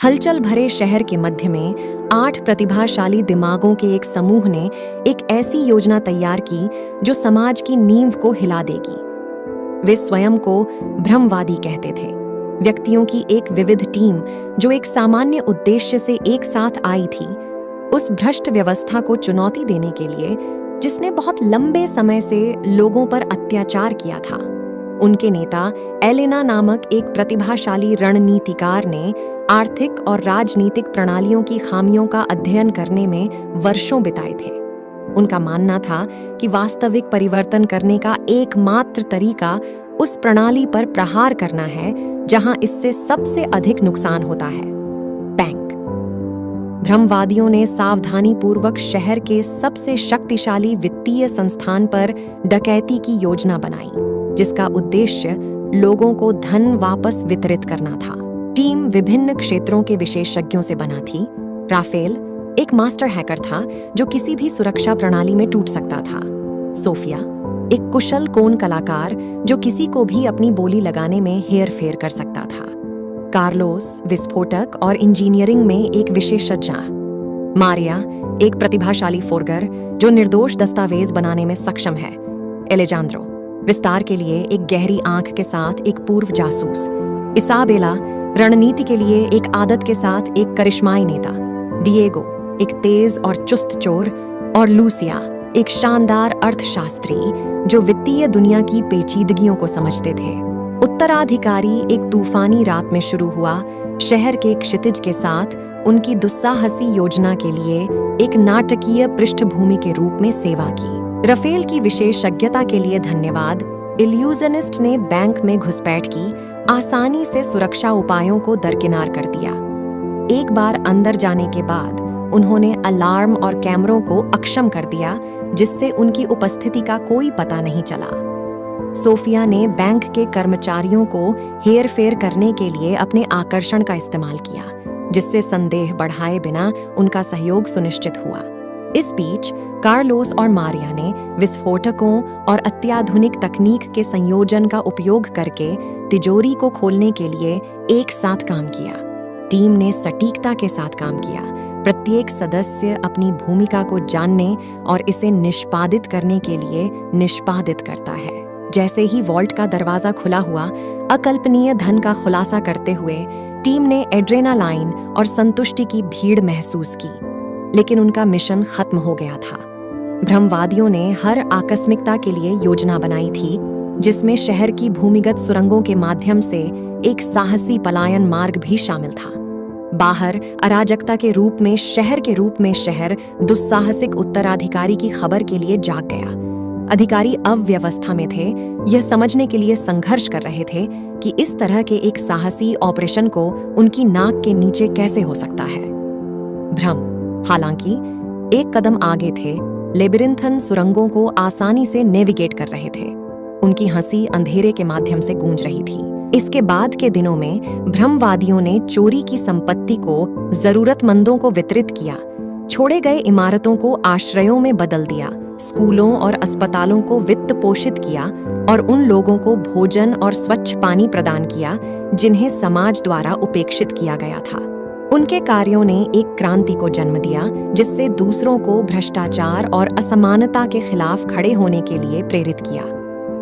हलचल भरे शहर के मध्य में 8 प्रतिभाशाली दिमागों के एक समूह ने एक ऐसी योजना तैयार की जो समाज की नींव को हिला देगी। वे स्वयं को ब्रह्मवादी कहते थे, व्यक्तियों की एक विविध टीम जो एक सामान्य उद्देश्य से एक साथ आई थी, उस भ्रष्ट व्यवस्था को चुनौती देने के लिए जिसने बहुत लंबे समय से लोगों पर अत्याचार किया था। उनके नेता एलेना नामक एक प्रतिभाशाली रणनीतिकार ने आर्थिक और राजनीतिक प्रणालियों की खामियों का अध्ययन करने में वर्षों बिताए थे। उनका मानना था कि वास्तविक परिवर्तन करने का एकमात्र तरीका उस प्रणाली पर प्रहार करना है जहां इससे सबसे अधिक नुकसान होता है, बैंक। ब्रह्मवादियों ने सावधानीपूर्वक शहर के सबसे शक्तिशाली वित्तीय संस्थान पर डकैती की योजना बनाई, जिसका उद्देश्य लोगों को धन वापस वितरित करना था। टीम विभिन्न क्षेत्रों के विशेषज्ञों से बना थी। राफेल एक मास्टर हैकर था जो किसी भी सुरक्षा प्रणाली में टूट सकता था। सोफिया एक कुशल कोन कलाकार जो किसी को भी अपनी बोली लगाने में हेरफेर कर सकता था। कार्लोस विस्फोटक और इंजीनियरिंग में एक विशेषज्ञ। मारिया एक प्रतिभाशाली फोरगर जो निर्दोष दस्तावेज बनाने में सक्षम है। एलेजांद्रो विस्तार के लिए एक गहरी आंख के साथ एक पूर्व जासूस। इसाबेला रणनीति के लिए एक आदत के साथ एक करिश्माई नेता। डिएगो एक तेज और चुस्त चोर, और लूसिया एक शानदार अर्थशास्त्री जो वित्तीय दुनिया की पेचीदगियों को समझते थे। उत्तराधिकारी एक तूफानी रात में शुरू हुआ शहर के क्षितिज के साथ उनकी दुस्साहसी योजना के लिए एक नाटकीय पृष्ठभूमि के रूप में सेवा की। राफेल की विशेषज्ञता के लिए धन्यवाद। इल्यूजनिस्ट ने बैंक में घुसपैठ की आसानी से सुरक्षा उपायों को दरकिनार कर दिया। एक बार अंदर जाने के बाद उन्होंने अलार्म और कैमरों को अक्षम कर दिया, जिससे उनकी उपस्थिति का कोई पता नहीं चला। सोफिया ने बैंक के कर्मचारियों को हेरफेर करने के लिए अपने आकर्षण का इस्तेमाल किया, जिससे संदेह बढ़ाए बिना उनका सहयोग सुनिश्चित हुआ। इस बीच कार्लोस और मारिया ने विस्फोटकों और अत्याधुनिक तकनीक के संयोजन का उपयोग करके तिजोरी को खोलने के लिए एक साथ काम किया। टीम ने सटीकता के साथ काम किया। प्रत्येक सदस्य अपनी भूमिका को जानने और इसे निष्पादित करने के लिए निष्पादित करता है। जैसे ही वॉल्ट का दरवाजा खुला हुआ, अकल्पनीय धन का खुलासा करते हुए टीम ने एड्रेनालाइन और संतुष्टि की भीड़ महसूस की, लेकिन उनका मिशन खत्म हो गया था। ब्रह्मवादियों ने हर आकस्मिकता के लिए योजना बनाई थी, जिसमें शहर की भूमिगत सुरंगों के माध्यम से एक साहसी पलायन मार्ग भी शामिल था। बाहर अराजकता के रूप में शहर दुस्साहसिक उत्तराधिकारी की खबर के लिए जाग गया। अधिकारी अव्यवस्था में थे, यह समझने के लिए संघर्ष कर रहे थे कि इस तरह के एक साहसी ऑपरेशन को उनकी नाक के नीचे कैसे हो सकता है। भ्रम हालांकि एक कदम आगे थे, लेबिरिंथन सुरंगों को आसानी से नेविगेट कर रहे थे। उनकी हंसी अंधेरे के माध्यम से गूंज रही थी। इसके बाद के दिनों में ब्रह्मवादियों ने चोरी की संपत्ति को जरूरतमंदों को वितरित किया, छोड़े गए इमारतों को आश्रयों में बदल दिया, स्कूलों और अस्पतालों को वित्त पोषित किया और उन लोगों को भोजन और स्वच्छ पानी प्रदान किया जिन्हें समाज द्वारा उपेक्षित किया गया था। उनके कार्यों ने एक क्रांति को जन्म दिया, जिससे दूसरों को भ्रष्टाचार और असमानता के खिलाफ खड़े होने के लिए प्रेरित किया।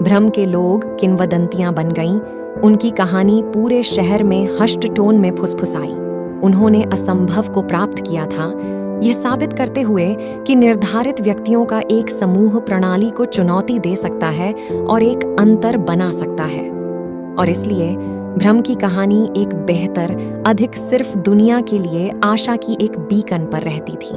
भ्रम के लोग किंवदंतियां बन गईं। उनकी कहानी पूरे शहर में हष्ट टोन में फुसफुसाई। उन्होंने असंभव को प्राप्त किया था, यह साबित करते हुए कि निर्धारित व्यक्तियों का एक समूह प्रणाली को चुनौती दे सकता है और एक अंतर बना सकता है। और इसलिए भ्रम की कहानी एक बेहतर, अधिक सिर्फ दुनिया के लिए आशा की एक बीकन पर रहती थी।